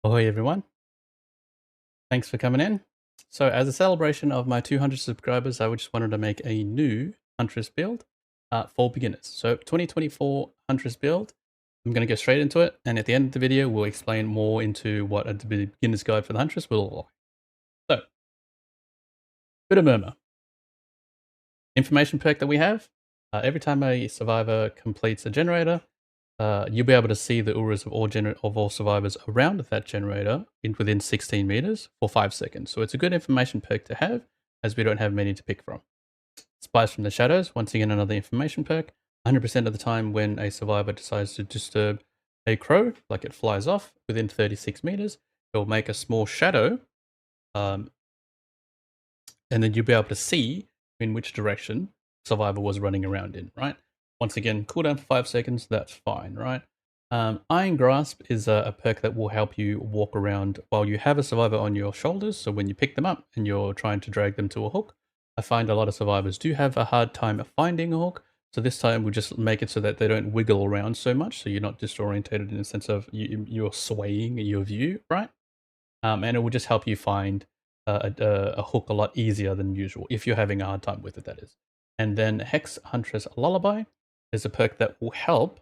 Ahoy, everyone. Thanks for coming in. So, as a celebration of my 200 subscribers, I just wanted to make a new Huntress build for beginners. So, 2024 Huntress build. I'm going to go straight into it. And at the end of the video, we'll explain more into what a beginner's guide for the Huntress will look like. So, bit of murmur. Information perk that we have. Every time a survivor completes a generator, you'll be able to see the auras of all survivors around that generator within 16 meters for 5 seconds. So it's a good information perk to have, as we don't have many to pick from. Spies from the Shadows, once again another information perk. 100% of the time when a survivor decides to disturb a crow, like it flies off within 36 meters, it'll make a small shadow, um, and then you'll be able to see in which direction survivor was running around in, right? Once again, cooldown for 5 seconds, that's fine, right? Iron Grasp is a perk that will help you walk around while you have a survivor on your shoulders. So when you pick them up and you're trying to drag them to a hook, I find a lot of survivors do have a hard time finding a hook. So this time we'll just make it so that they don't wiggle around so much, so you're not disorientated in the sense of you're swaying your view, right? And it will just help you find a hook a lot easier than usual if you're having a hard time with it, that is. And then Hex Huntress Lullaby is a perk that will help.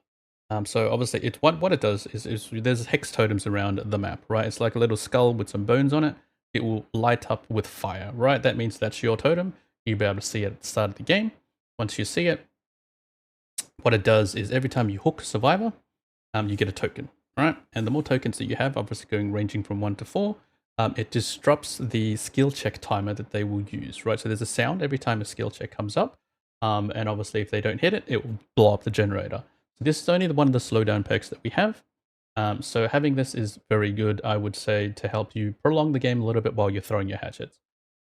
So obviously, what it does is there's hex totems around the map, right? It's like a little skull with some bones on it. It will light up with fire, right? That means that's your totem. You'll be able to see it at the start of the game. Once you see it, what it does is every time you hook Survivor, you get a token, right? And the more tokens that you have, obviously going ranging from 1 to 4, it disrupts the skill check timer that they will use, right? So there's a sound every time a skill check comes up, and obviously if they don't hit it, it will blow up the generator. So this is only one of the slowdown perks that we have. So having this is very good, I would say, to help you prolong the game a little bit while you're throwing your hatchets.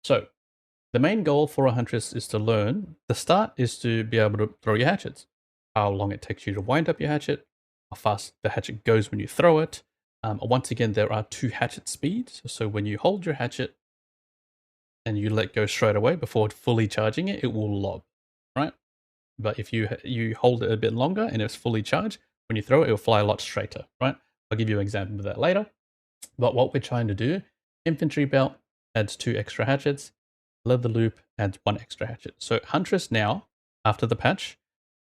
So the main goal for a Huntress is to learn. The start is to be able to throw your hatchets. How long it takes you to wind up your hatchet, how fast the hatchet goes when you throw it. Once again, there are 2 hatchet speeds. So when you hold your hatchet and you let go straight away before fully charging it, it will lob, right? But if you hold it a bit longer and it's fully charged, when you throw it, it'll fly a lot straighter, right? I'll give you an example of that later. But what we're trying to do, infantry belt adds 2 extra hatchets, leather loop adds 1 extra hatchet. So Huntress now, after the patch,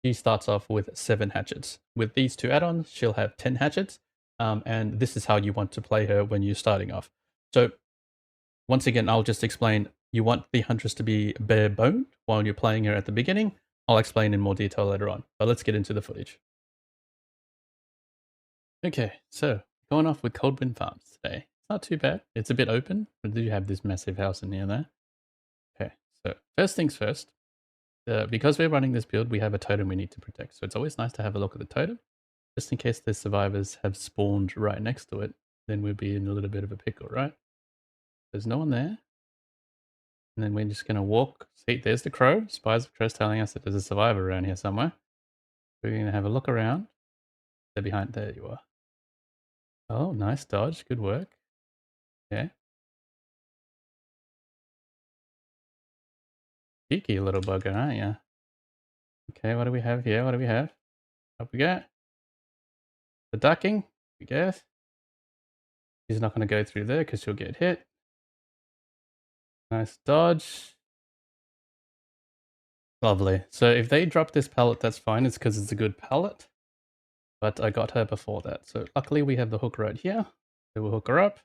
she starts off with 7 hatchets. With these 2 add-ons, she'll have 10 hatchets, and this is how you want to play her when you're starting off. So once again, I'll just explain. You want the Huntress to be bare boned while you're playing her at the beginning. I'll explain in more detail later on, but let's get into the footage. Okay, so going off with Coldwind Farms today. It's not too bad. It's a bit open, but do have this massive house in here there. Okay, so first things first, because we're running this build, we have a totem we need to protect. So it's always nice to have a look at the totem, just in case the survivors have spawned right next to it. Then we'll be in a little bit of a pickle, right? There's no one there. And then we're just going to walk. See, there's the crow. Spies of Crows telling us that there's a survivor around here somewhere. We're going to have a look around. They're behind. There you are. Oh, nice dodge. Good work. Yeah. Cheeky little bugger, aren't you? Okay, what do we have here? What do we have? Up we go. The ducking, I guess. He's not going to go through there because he'll get hit. Nice dodge. Lovely. So if they drop this pallet, that's fine. It's because it's a good pallet. But I got her before that. So luckily we have the hook right here. So we'll hook her up.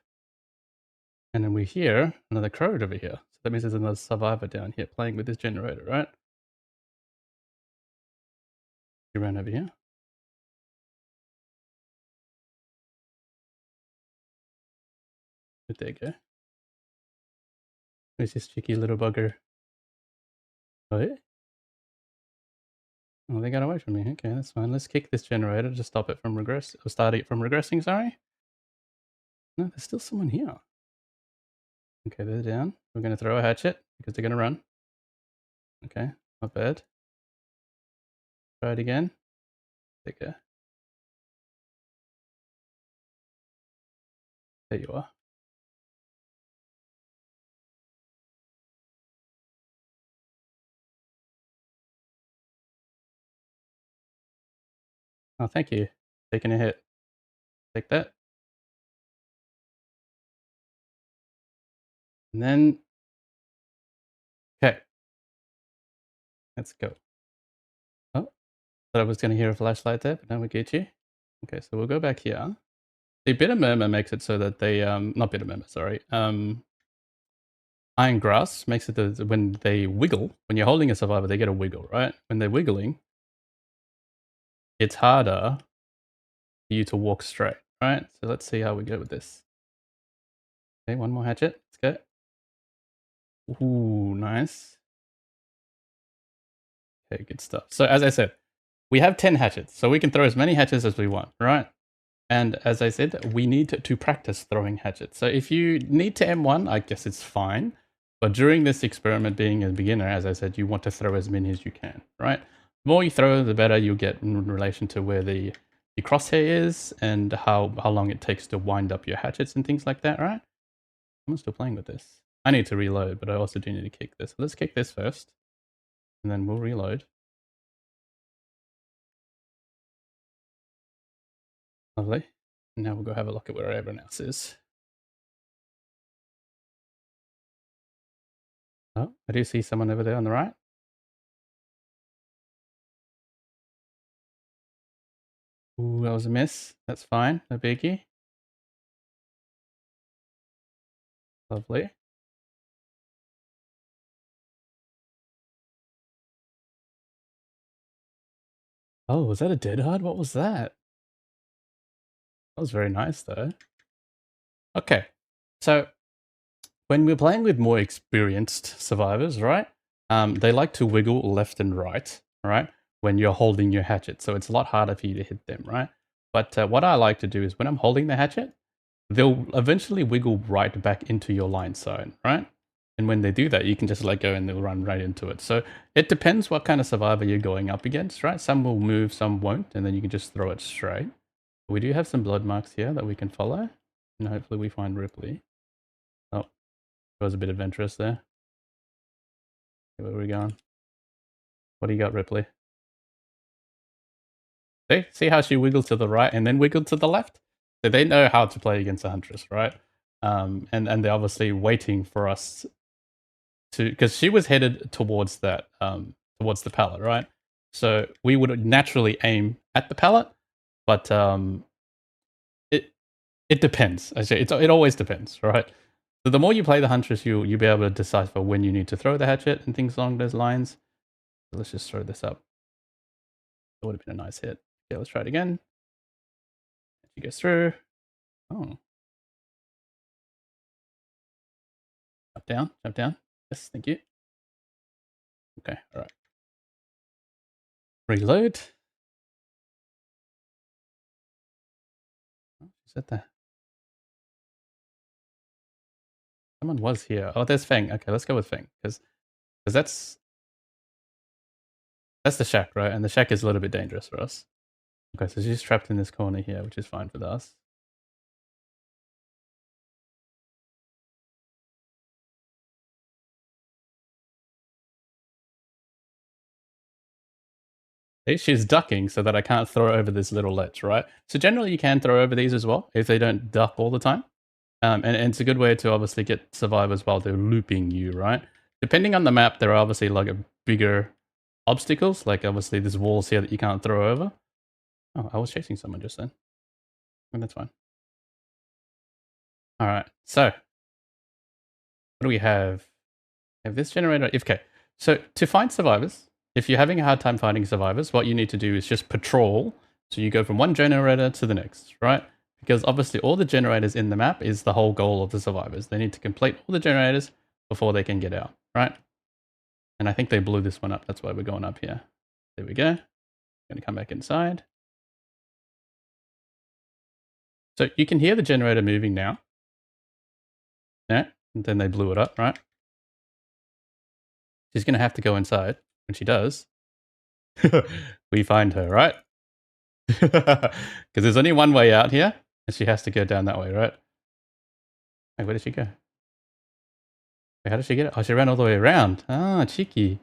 And then we hear another crow over here. So that means there's another survivor down here playing with this generator, right? He ran over here. There you go. Who's this cheeky little bugger? Oh, yeah? Oh, they got away from me. Okay, that's fine. Let's kick this generator to stop it from start it from regressing, sorry. No, there's still someone here. Okay, they're down. We're going to throw a hatchet because they're going to run. Okay, not bad. Try it again. There you go. There you are. Oh, thank you. Taking a hit. Take that. And then, okay, let's go. Oh, thought I was going to hear a flashlight there, but now we get you. Okay, so we'll go back here. The bitter murmur makes it so that they, not bitter murmur, sorry. Iron grass makes it that when they wiggle, when you're holding a survivor, they get a wiggle, right? When they're wiggling, it's harder for you to walk straight, right? So let's see how we go with this. Okay, one more hatchet. Let's go. Ooh, nice. Okay, good stuff. So as I said, we have 10 hatchets, so we can throw as many hatchets as we want, right? And as I said, we need to practice throwing hatchets. So if you need to M1, I guess it's fine. But during this experiment, being a beginner, as I said, you want to throw as many as you can, right? The more you throw, the better you'll get in relation to where the crosshair is and how long it takes to wind up your hatchets and things like that, right? I'm still playing with this. I need to reload, but I also do need to kick this. Let's kick this first, and then we'll reload. Lovely. Now we'll go have a look at where everyone else is. Oh, I do see someone over there on the right. Ooh, that was a miss. That's fine. No biggie. Lovely. Oh, was that a dead hard? What was that? That was very nice, though. Okay. So, when we're playing with more experienced survivors, right? They like to wiggle left and right? When you're holding your hatchet. So, it's a lot harder for you to hit them, right? But what I like to do is when I'm holding the hatchet, they'll eventually wiggle right back into your line zone, right? And when they do that, you can just let go and they'll run right into it. So it depends what kind of survivor you're going up against, right? Some will move, some won't, and then you can just throw it straight. We do have some blood marks here that we can follow, and hopefully we find Ripley. Oh, there was a bit adventurous there. Okay, where are we going? What do you got, Ripley? See how she wiggled to the right and then wiggled to the left? So they know how to play against a Huntress, right? And they're obviously waiting for us to, because she was headed towards that, towards the pallet, right? So we would naturally aim at the pallet, but it it depends. I say it always depends, right? So the more you play the Huntress, you'll be able to decipher when you need to throw the hatchet and things along those lines. So let's just throw this up. It would have been a nice hit. Okay, let's try it again. She goes through. Oh, jump down, jump down. Yes, thank you. Okay, all right. Reload. Oh, she's at the. Someone was here. Oh, there's Feng. Okay, let's go with Feng because that's the shack, right? And the shack is a little bit dangerous for us. Okay, so she's trapped in this corner here, which is fine for us. See, she's ducking so that I can't throw over this little ledge, right? So generally you can throw over these as well if they don't duck all the time. And it's a good way to obviously get survivors while they're looping you, right? Depending on the map, there are obviously like a bigger obstacles, like obviously there's walls here that you can't throw over. Oh, I was chasing someone just then. And that's fine. All right, so what do we have? We have this generator. Okay, so to find survivors, if you're having a hard time finding survivors, what you need to do is just patrol. So you go from one generator to the next, right? Because obviously all the generators in the map is the whole goal of the survivors. They need to complete all the generators before they can get out, right? And I think they blew this one up. That's why we're going up here. There we go. Gonna come back inside. So you can hear the generator moving now. Yeah, and then they blew it up, right? She's gonna have to go inside. When she does, we find her, right? Because there's only one way out here, and she has to go down that way, right? Wait, where did she go? Wait, how did she get it? Oh, she ran all the way around. Ah, cheeky.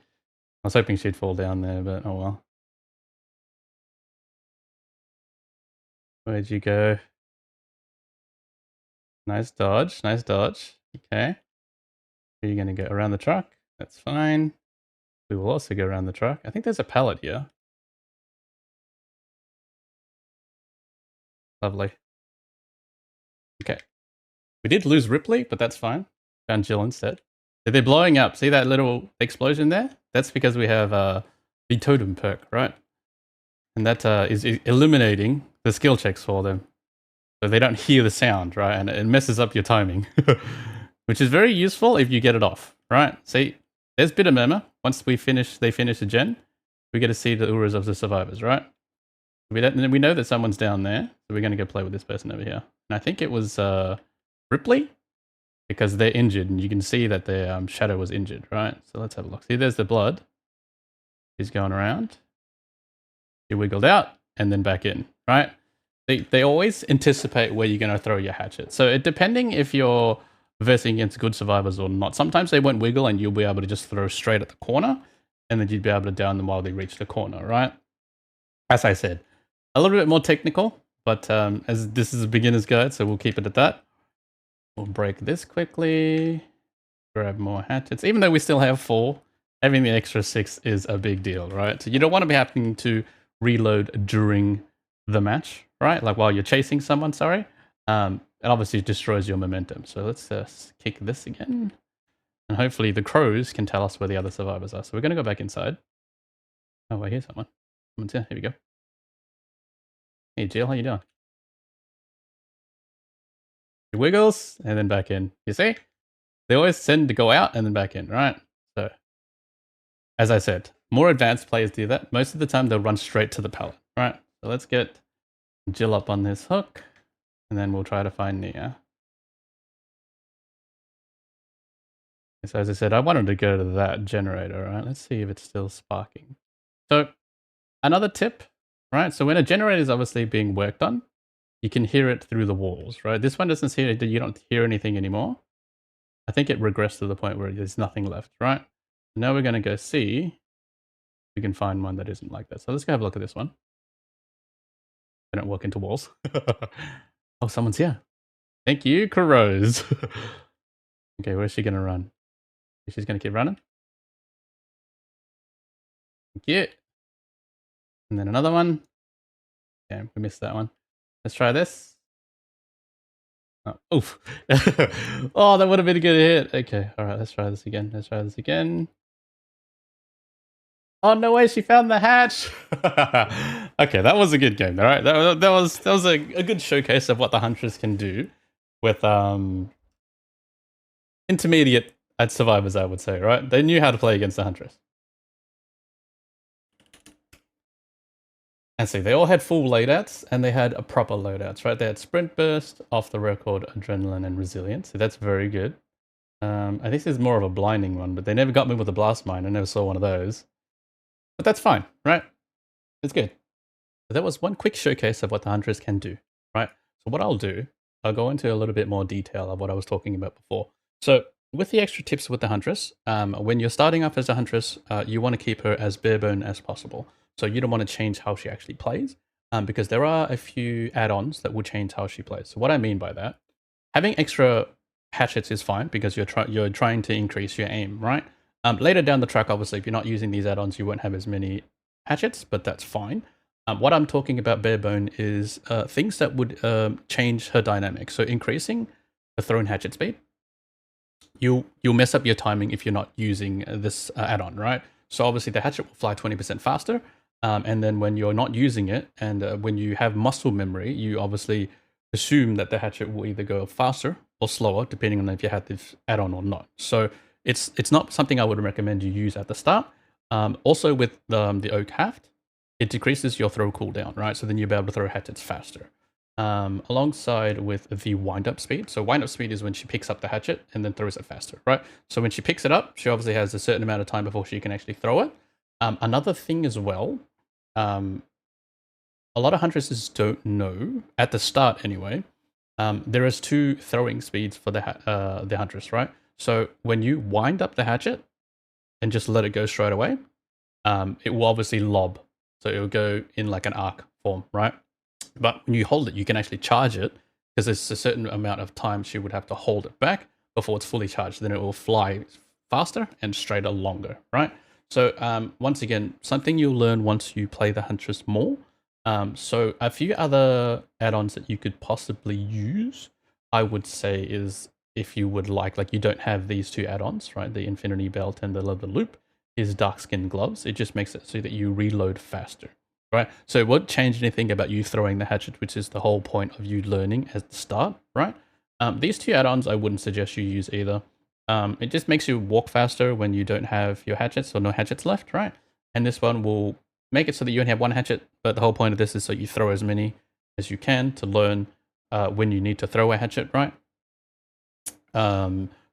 I was hoping she'd fall down there, but oh well. Where'd you go? Nice dodge, nice dodge. Okay. Are you going to go around the truck? That's fine. We will also go around the truck. I think there's a pallet here. Lovely. Okay. We did lose Ripley, but that's fine. Found Jill instead. So they're blowing up. See that little explosion there? That's because we have the totem perk, right? And that is eliminating the skill checks for them. So they don't hear the sound, right? And it messes up your timing. Which is very useful if you get it off, right? See, there's Bitter Murmur. Once they finish the gen, we get to see the auras of the survivors, right? We know that someone's down there, so we're going to go play with this person over here. And I think it was Ripley, because they're injured, and you can see that their shadow was injured, right? So let's have a look. See, there's the blood. He's going around. He wiggled out, and then back in, right? They always anticipate where you're going to throw your hatchet. So depending if you're versing against good survivors or not, sometimes they won't wiggle, and you'll be able to just throw straight at the corner, and then you'd be able to down them while they reach the corner, right? As I said, a little bit more technical, but as this is a beginner's guide, so we'll keep it at that. We'll break this quickly, grab more hatchets. Even though we still have 4, having the extra 6 is a big deal, right? So you don't want to be having to reload during the match, right? Like while you're chasing someone, sorry. It obviously destroys your momentum. So let's kick this again. And hopefully the crows can tell us where the other survivors are. So we're going to go back inside. Oh, I hear someone. Someone's here. Here we go. Hey, Jill, how you doing? He wiggles and then back in. You see? They always tend to go out and then back in, right? So, as I said, more advanced players do that. Most of the time, they'll run straight to the pallet, right? So let's get Jill up on this hook, and then we'll try to find Nia. So as I said, I wanted to go to that generator, right? Let's see if it's still sparking. So another tip, right? So when a generator is obviously being worked on, you can hear it through the walls, right? This one doesn't hear it, you don't hear anything anymore. I think it regressed to the point where there's nothing left, right? Now we're going to go see if we can find one that isn't like that. So let's go have a look at this one. I don't walk into walls. Oh, someone's here. Thank you, Crows. Okay, where's she going to run? She's going to keep running. Thank you. And then another one. Damn, we missed that one. Let's try this. Oh, oof. Oh, that would have been a good hit. Okay, all right, let's try this again. Let's try this again. Oh, no way, she found the hatch. Okay, that was a good game, all right? That was a good showcase of what the Huntress can do with intermediate at survivors, I would say, right? They knew how to play against the Huntress. And see, they all had full loadouts, and they had a proper loadouts, right? They had Sprint Burst, Off the Record, Adrenaline, and Resilience. So that's very good. I think this is more of a blinding one, but they never got me with a Blast Mine. I never saw one of those. But that's fine, right? It's good. So that was one quick showcase of what the Huntress can do, right? So what I'll do, I'll go into a little bit more detail of what I was talking about before. So with the extra tips with the Huntress, when you're starting off as a Huntress, you want to keep her as barebone as possible. So you don't want to change how she actually plays, because there are a few add-ons that will change how she plays. So what I mean by that, having extra hatchets is fine because you're trying to increase your aim, right? Later down the track, obviously, if you're not using these add-ons, you won't have as many hatchets, but that's fine. What I'm talking about barebone is things that would change her dynamic. So increasing the thrown hatchet speed, you'll mess up your timing if you're not using this add-on, right? So obviously the hatchet will fly 20% faster, and then when you're not using it, and when you have muscle memory, you obviously assume that the hatchet will either go faster or slower, depending on if you had this add-on or not. So it's not something I would recommend you use at the start. Also with the Oak Haft, it decreases your throw cooldown, right? So then you'll be able to throw hatchets faster. Alongside with the wind-up speed. So wind-up speed is when she picks up the hatchet and then throws it faster, right? So when she picks it up, she obviously has a certain amount of time before she can actually throw it. Another thing as well, a lot of Huntresses don't know, at the start anyway, there is 2 throwing speeds for the Huntress, right? So when you wind up the hatchet and just let it go straight away, it will obviously lob. So it will go in like an arc form, right? But when you hold it, you can actually charge it because there's a certain amount of time she would have to hold it back before it's fully charged. Then it will fly faster and straighter longer, right? So once again, something you'll learn once you play the Huntress more. So a few other add-ons that you could possibly use, I would say, is if you would like you don't have these two add-ons, right? The Infinity Belt and the Leather Loop, is Dark Skin Gloves. It just makes it so that you reload faster, right? So it won't change anything about you throwing the hatchet, which is the whole point of you learning at the start, right? These two add-ons I wouldn't suggest you use either. It just makes you walk faster when you don't have your hatchets or no hatchets left, right? And this one will make it so that you only have one hatchet, but the whole point of this is so you throw as many as you can to learn when you need to throw a hatchet, right?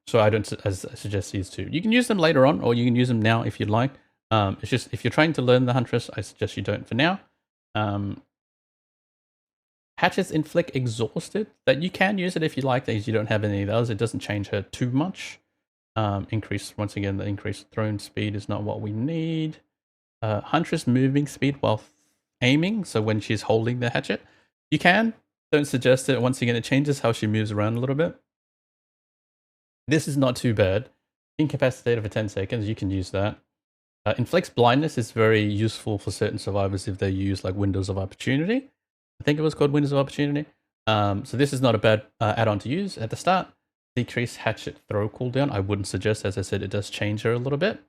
So I don't suggest these two. You can use them later on, or you can use them now if you'd like. It's just if you're trying to learn the Huntress, I suggest you don't for now. Hatchets inflict exhausted. That you can use it if you like. These you don't have any of those. It doesn't change her too much. Once again, the increased thrown speed is not what we need. Huntress moving speed while aiming. So when she's holding the hatchet, you can. Don't suggest it. Once again, it changes how she moves around a little bit. This is not too bad. Incapacitated for 10 seconds, you can use that. Inflicts blindness is very useful for certain survivors if they use like windows of opportunity. I think it was called windows of opportunity. So this is not a bad add-on to use at the start. Decrease hatchet throw cooldown. I wouldn't suggest, as I said, it does change her a little bit.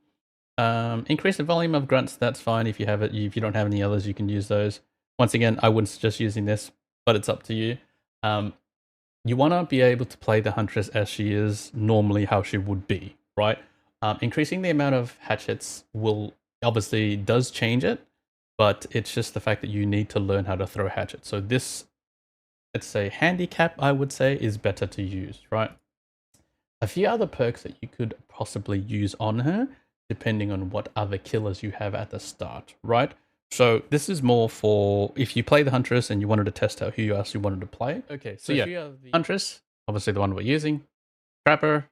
Increase the volume of grunts. That's fine if you have it. If you don't have any others, you can use those. Once again, I wouldn't suggest using this, but it's up to you. You want to be able to play the Huntress as she is normally how she would be, right? Increasing the amount of hatchets will obviously does change it, but it's just the fact that you need to learn how to throw hatchets. So this, let's say, handicap, I would say, is better to use, right? A few other perks that you could possibly use on her, depending on what other killers you have at the start, right? So this is more for if you play the Huntress and you wanted to test out who else you wanted to play. Okay, so yeah, Huntress, obviously the one we're using, Trapper,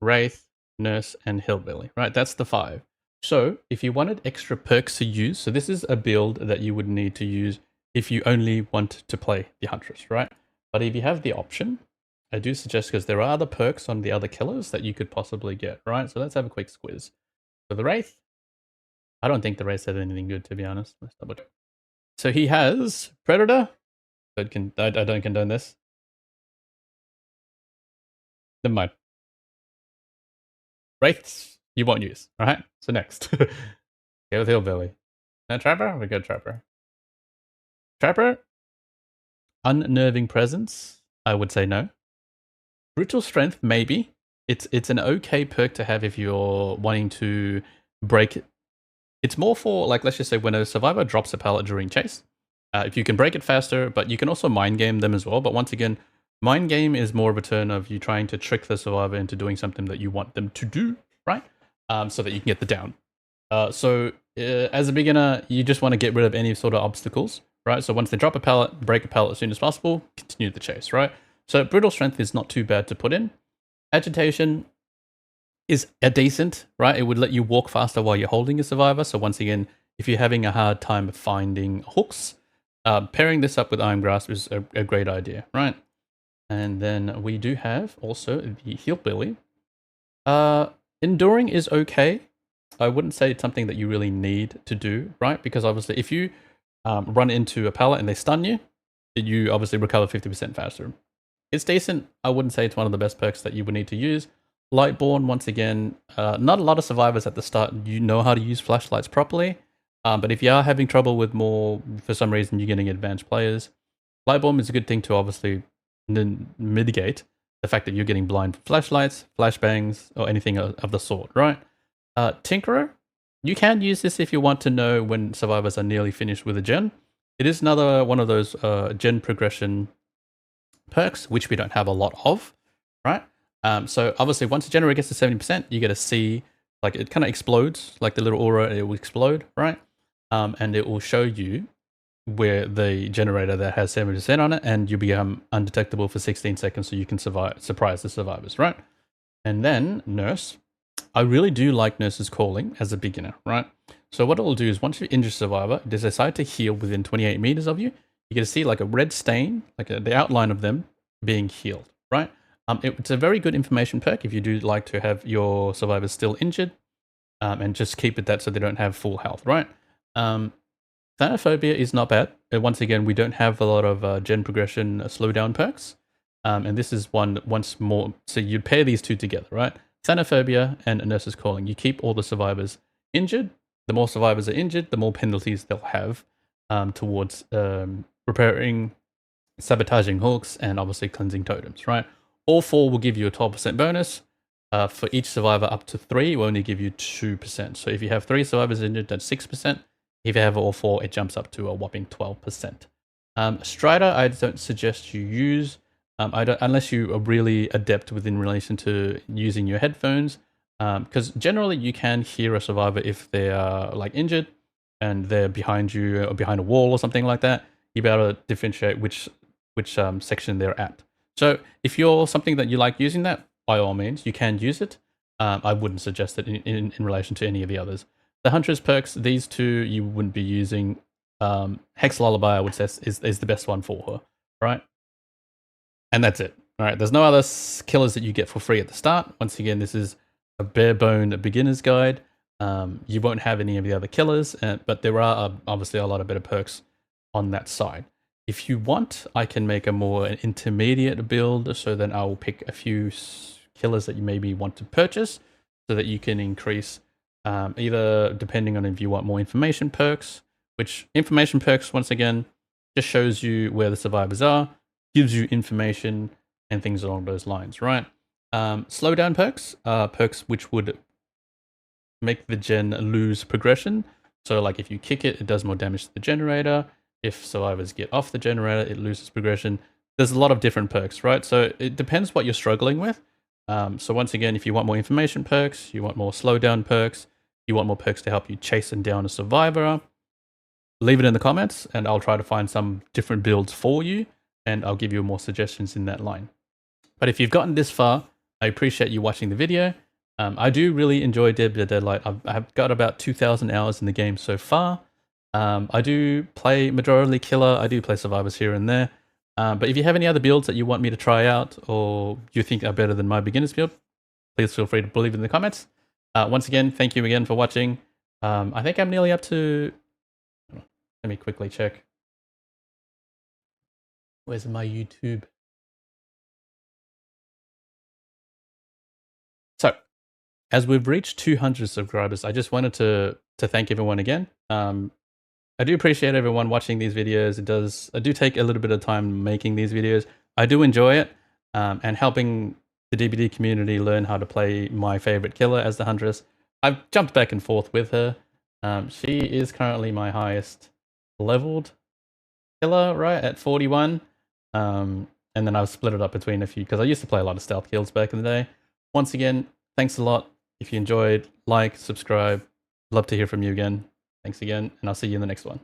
Wraith, Nurse, and Hillbilly, right? That's the 5. So if you wanted extra perks to use, so this is a build that you would need to use if you only want to play the Huntress, right? But if you have the option, I do suggest, because there are other perks on the other killers that you could possibly get, right? So let's have a quick squiz. So the Wraith, I don't think the Wraith said anything good, to be honest. Let's double check. So he has Predator. I don't condone this. Never mind. Wraiths, you won't use. All right. So next, go with Hillbilly. Now Trapper, we got Trapper. Trapper, unnerving presence. I would say no. Brutal strength, maybe. It's an okay perk to have if you're wanting to break it. It's more for, like, let's just say when a survivor drops a pallet during chase, if you can break it faster, but you can also mind game them as well. But once again, mind game is more of a turn of you trying to trick the survivor into doing something that you want them to do, right? So that you can get the down. So as a beginner, you just want to get rid of any sort of obstacles, right? So once they drop a pallet, break a pallet as soon as possible, continue the chase, right? So brutal strength is not too bad to put in. Agitation is a decent, right? It would let you walk faster while you're holding a survivor. So once again, if you're having a hard time finding hooks, pairing this up with Iron Grasp is a great idea, right? And then we do have also the Hillbilly. Enduring is okay. I wouldn't say it's something that you really need to do, right? Because obviously if you run into a pallet and they stun you, you obviously recover 50% faster. It's decent. I wouldn't say it's one of the best perks that you would need to use. Lightborn, once again, not a lot of survivors at the start you know how to use flashlights properly, but if you are having trouble with more, for some reason you're getting advanced players, Lightborn is a good thing to obviously mitigate the fact that you're getting blind from flashlights, flashbangs, or anything of the sort, right? Tinkerer, you can use this if you want to know when survivors are nearly finished with a gen. It is another one of those gen progression perks, which we don't have a lot of, right? So obviously once the generator gets to 70%, you get to see, like, it kind of explodes, like the little aura, it will explode, right? And it will show you where the generator that has 70% on it, and you become undetectable for 16 seconds so you can surprise the survivors, right? And then Nurse. I really do like Nurse's Calling as a beginner, right? So what it will do is once you injure a survivor, they decide to heal within 28 meters of you, you get to see like a red stain, like the outline of them being healed, right? It's a very good information perk if you do like to have your survivors still injured, and just keep it that so they don't have full health, right? Thanophobia is not bad. Once again, we don't have a lot of gen progression slowdown perks. And this is one once more. So you pair these two together, right? Thanophobia and a Nurse's Calling. You keep all the survivors injured. The more survivors are injured, the more penalties they'll have towards repairing, sabotaging hooks, and obviously cleansing totems, right? All four will give you a 12% bonus. For each survivor up to 3, it will only give you 2%. So if you have 3 survivors injured, that's 6%. If you have all 4, it jumps up to a whopping 12%. Strider, I don't suggest you use, unless you are really adept within relation to using your headphones, because generally you can hear a survivor if they are like injured and they're behind you or behind a wall or something like that. You'll be able to differentiate which section they're at. So if you're something that you like using that, by all means, you can use it. I wouldn't suggest it in relation to any of the others. The Huntress perks, these two you wouldn't be using. Hex Lullaby, I would say, is the best one for her, right? And that's it. All right, there's no other killers that you get for free at the start. Once again, this is a bare-bone beginner's guide. You won't have any of the other killers, but there are obviously a lot of better perks on that side. If you want, I can make a more intermediate build, so then I will pick a few killers that you maybe want to purchase so that you can increase either depending on if you want more information perks, which information perks, once again, just shows you where the survivors are, gives you information and things along those lines, right? Slowdown perks are perks which would make the gen lose progression. So like if you kick it, it does more damage to the generator. If survivors get off the generator, it loses progression. There's a lot of different perks, right? So it depends what you're struggling with. So once again, if you want more information perks, you want more slowdown perks, you want more perks to help you chase and down a survivor, leave it in the comments and I'll try to find some different builds for you and I'll give you more suggestions in that line. But if you've gotten this far, I appreciate you watching the video. I do really enjoy Dead by Deadlight. I've got about 2,000 hours in the game so far. I do play majority killer, I do play survivors here and there. But if you have any other builds that you want me to try out or you think are better than my beginner's build, please feel free to leave it in the comments. Once again, thank you again for watching. I think I'm nearly up to... Let me quickly check. Where's my YouTube? So, as we've reached 200 subscribers, I just wanted to thank everyone again. I do appreciate everyone watching these videos. I do take a little bit of time making these videos. I do enjoy it, and helping the DBD community learn how to play my favorite killer as the Huntress. I've jumped back and forth with her. She is currently my highest leveled killer, right, at 41. And then I've split it up between a few, because I used to play a lot of stealth kills back in the day. Once again, thanks a lot. If you enjoyed, like, subscribe. Love to hear from you again. Thanks again, and I'll see you in the next one.